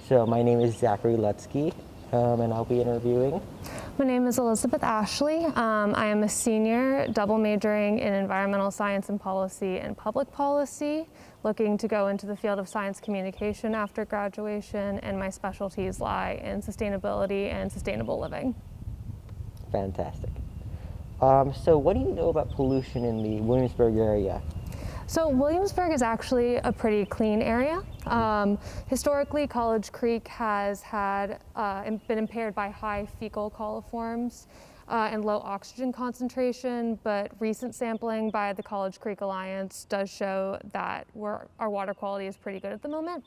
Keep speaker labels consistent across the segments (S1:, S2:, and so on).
S1: So my name is Zachary Lutzky, and I'll be interviewing.
S2: My name is Elizabeth Ashley. I am a senior, double majoring in environmental science and policy and public policy, looking to go into the field of science communication after graduation, and my specialties lie in sustainability and sustainable living.
S1: Fantastic. So what do you know about pollution in the Williamsburg area?
S2: So Williamsburg is actually a pretty clean area. Historically, College Creek has been impaired by high fecal coliforms and low oxygen concentration, but recent sampling by the College Creek Alliance does show that our water quality is pretty good at the moment.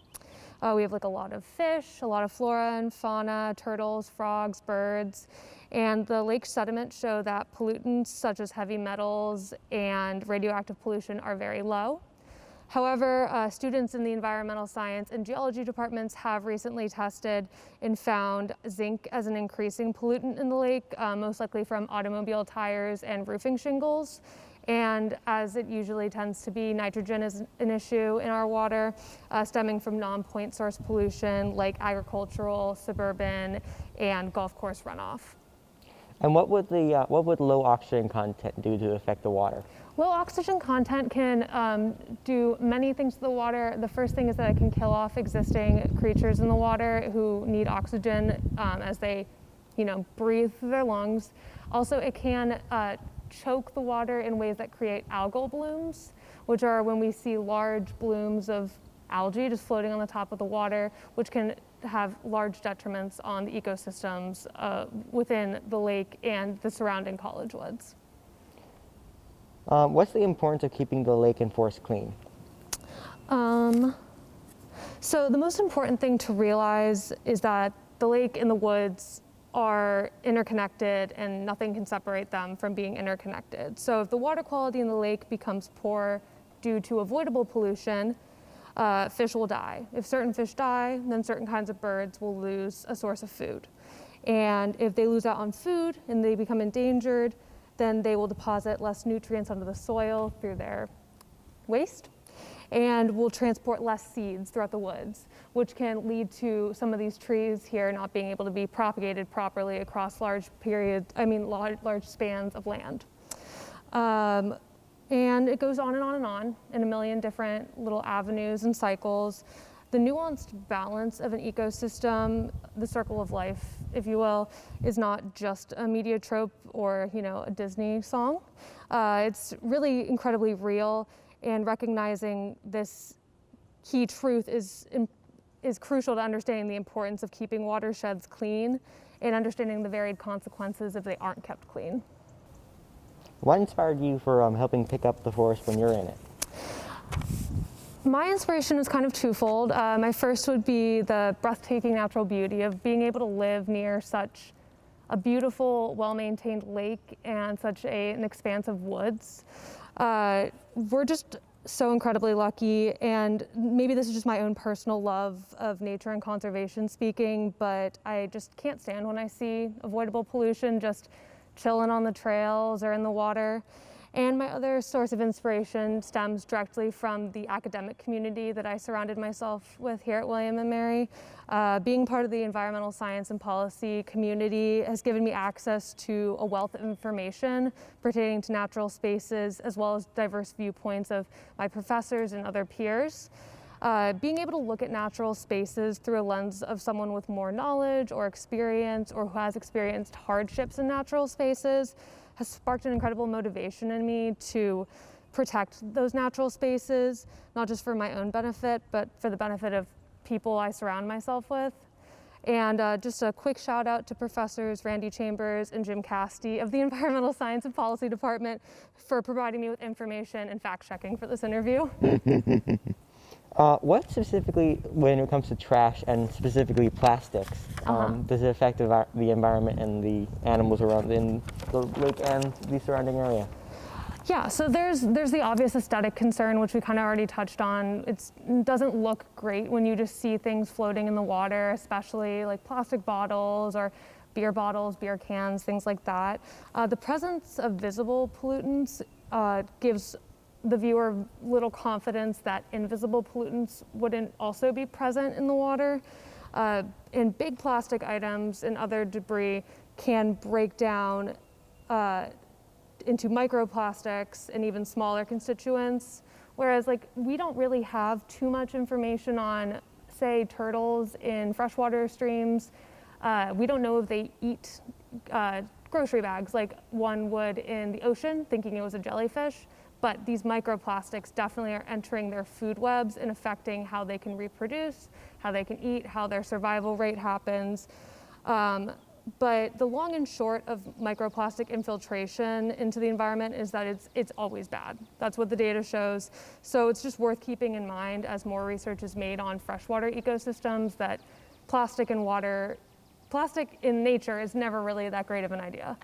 S2: We have a lot of fish, a lot of flora and fauna, turtles, frogs, birds, and the lake sediments show that pollutants such as heavy metals and radioactive pollution are very low. However, students in the environmental science and geology departments have recently tested and found zinc as an increasing pollutant in the lake, most likely from automobile tires and roofing shingles. And as it usually tends to be, nitrogen is an issue in our water, stemming from non-point source pollution like agricultural, suburban, and golf course runoff.
S1: And what would low oxygen content do to affect the water?
S2: Low oxygen content can do many things to the water. The first thing is that it can kill off existing creatures in the water who need oxygen as they, breathe through their lungs. Also, it can choke the water in ways that create algal blooms, which are when we see large blooms of algae just floating on the top of the water, which can have large detriments on the ecosystems within the lake and the surrounding college woods.
S1: What's the importance of keeping the lake and forest clean?
S2: So the most important thing to realize is that the lake and the woods are interconnected and nothing can separate them from being interconnected. So if the water quality in the lake becomes poor due to avoidable pollution, fish will die. If certain fish die, then certain kinds of birds will lose a source of food. And if they lose out on food and they become endangered, then they will deposit less nutrients onto the soil through their waste and will transport less seeds throughout the woods, which can lead to some of these trees here not being able to be propagated properly across large spans of land. And it goes on and on and on in a million different little avenues and cycles. The nuanced balance of an ecosystem, the circle of life, if you will, is not just a media trope or a Disney song. It's really incredibly real, and recognizing this key truth is crucial to understanding the importance of keeping watersheds clean and understanding the varied consequences if they aren't kept clean.
S1: What inspired you for helping pick up the forest when you're in it?
S2: My inspiration is kind of twofold. My first would be the breathtaking natural beauty of being able to live near such a beautiful, well-maintained lake and such an expanse of woods. We're just so incredibly lucky, and maybe this is just my own personal love of nature and conservation speaking, but I just can't stand when I see avoidable pollution just chilling on the trails or in the water. And my other source of inspiration stems directly from the academic community that I surrounded myself with here at William & Mary. Being part of the environmental science and policy community has given me access to a wealth of information pertaining to natural spaces, as well as diverse viewpoints of my professors and other peers. Being able to look at natural spaces through a lens of someone with more knowledge or experience, or who has experienced hardships in natural spaces, has sparked an incredible motivation in me to protect those natural spaces, not just for my own benefit, but for the benefit of people I surround myself with. And just a quick shout out to Professors Randy Chambers and Jim Casti of the Environmental Science and Policy Department for providing me with information and fact checking for this interview.
S1: What specifically, when it comes to trash and specifically plastics, does it affect the environment and the animals around in the lake and the surrounding area?
S2: Yeah, so there's the obvious aesthetic concern, which we kind of already touched on. It doesn't look great when you just see things floating in the water, especially like plastic bottles or beer bottles, beer cans, things like that. The presence of visible pollutants gives the viewer little confidence that invisible pollutants wouldn't also be present in the water. And big plastic items and other debris can break down into microplastics and even smaller constituents. Whereas we don't really have too much information on, say, turtles in freshwater streams. We don't know if they eat grocery bags like one would in the ocean, thinking it was a jellyfish. But these microplastics definitely are entering their food webs and affecting how they can reproduce, how they can eat, how their survival rate happens. But the long and short of microplastic infiltration into the environment is that it's always bad. That's what the data shows. So it's just worth keeping in mind as more research is made on freshwater ecosystems that plastic in nature is never really that great of an idea.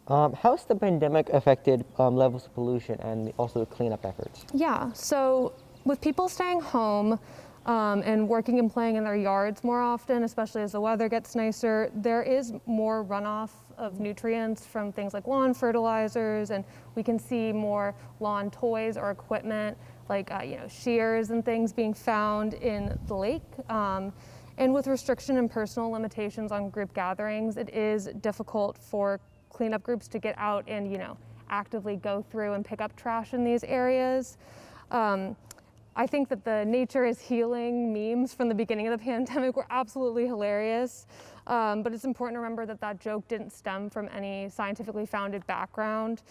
S1: How's the pandemic affected levels of pollution and also the cleanup efforts?
S2: Yeah, so with people staying home and working and playing in their yards more often, especially as the weather gets nicer, there is more runoff of nutrients from things like lawn fertilizers, and we can see more lawn toys or equipment like shears and things being found in the lake. And with restriction and personal limitations on group gatherings, it is difficult for cleanup groups to get out and actively go through and pick up trash in these areas. I think that the nature is healing memes from the beginning of the pandemic were absolutely hilarious, but it's important to remember that joke didn't stem from any scientifically founded background.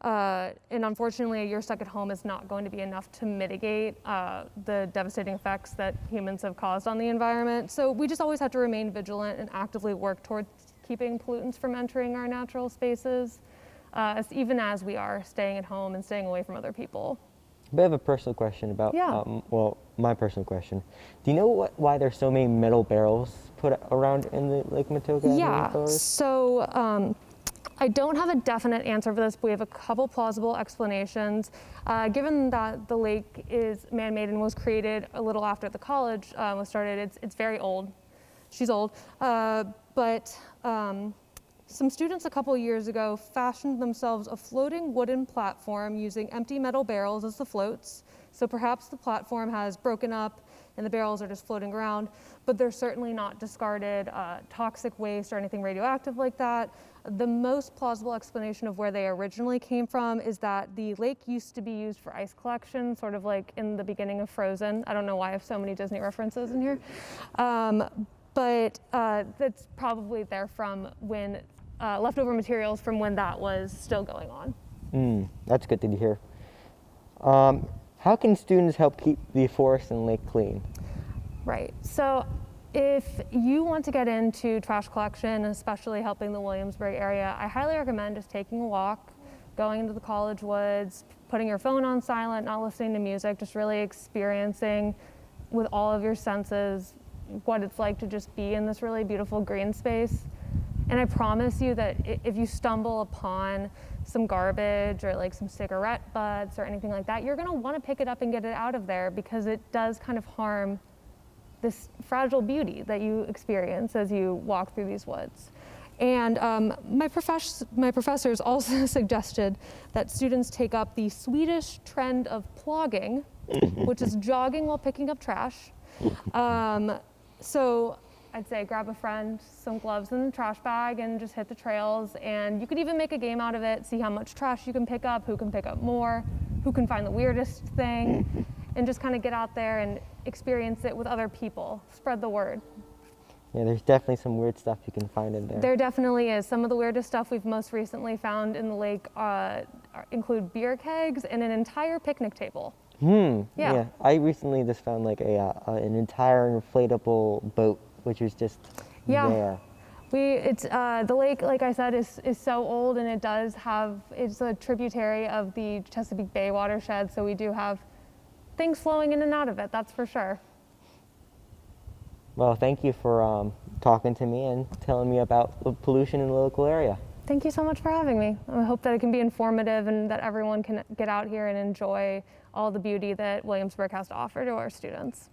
S2: And unfortunately, a year stuck at home is not going to be enough to mitigate the devastating effects that humans have caused on the environment. So we just always have to remain vigilant and actively work towards keeping pollutants from entering our natural spaces, even as we are staying at home and staying away from other people.
S1: I have a personal question about, my personal question. Do you know why there's so many metal barrels put around in the Lake Matoaka?
S2: Yeah, so I don't have a definite answer for this, but we have a couple plausible explanations. Given that the lake is man-made and was created a little after the college was started, it's very old. She's old. But some students a couple years ago fashioned themselves a floating wooden platform using empty metal barrels as the floats. So perhaps the platform has broken up and the barrels are just floating around, but they're certainly not discarded toxic waste or anything radioactive like that. The most plausible explanation of where they originally came from is that the lake used to be used for ice collection, sort of like in the beginning of Frozen. I don't know why I have so many Disney references in here. But that's probably there from when leftover materials from when that was still going on.
S1: That's good to hear. How can students help keep the forest and lake clean?
S2: Right. So if you want to get into trash collection, especially helping the Williamsburg area, I highly recommend just taking a walk, going into the college woods, putting your phone on silent, not listening to music, just really experiencing with all of your senses what it's like to just be in this really beautiful green space. And I promise you that if you stumble upon some garbage or some cigarette butts or anything like that, you're gonna wanna pick it up and get it out of there, because it does kind of harm this fragile beauty that you experience as you walk through these woods. And my professors also suggested that students take up the Swedish trend of plogging, which is jogging while picking up trash. So I'd say grab a friend, some gloves and a trash bag, and just hit the trails. And you could even make a game out of it, see how much trash you can pick up, who can pick up more, who can find the weirdest thing, and just kind of get out there and experience it with other people. Spread the word.
S1: Yeah, there's definitely some weird stuff you can find in there.
S2: There definitely is. Some of the weirdest stuff we've most recently found in the lake include beer kegs and an entire picnic table.
S1: Yeah. I recently just found an entire inflatable boat, which was just there.
S2: The lake, like I said, is so old, and it's a tributary of the Chesapeake Bay watershed, so we do have things flowing in and out of it, that's for sure.
S1: Well, thank you for talking to me and telling me about the pollution in the local area.
S2: Thank you so much for having me. I hope that it can be informative and that everyone can get out here and enjoy all the beauty that Williamsburg has to offer to our students.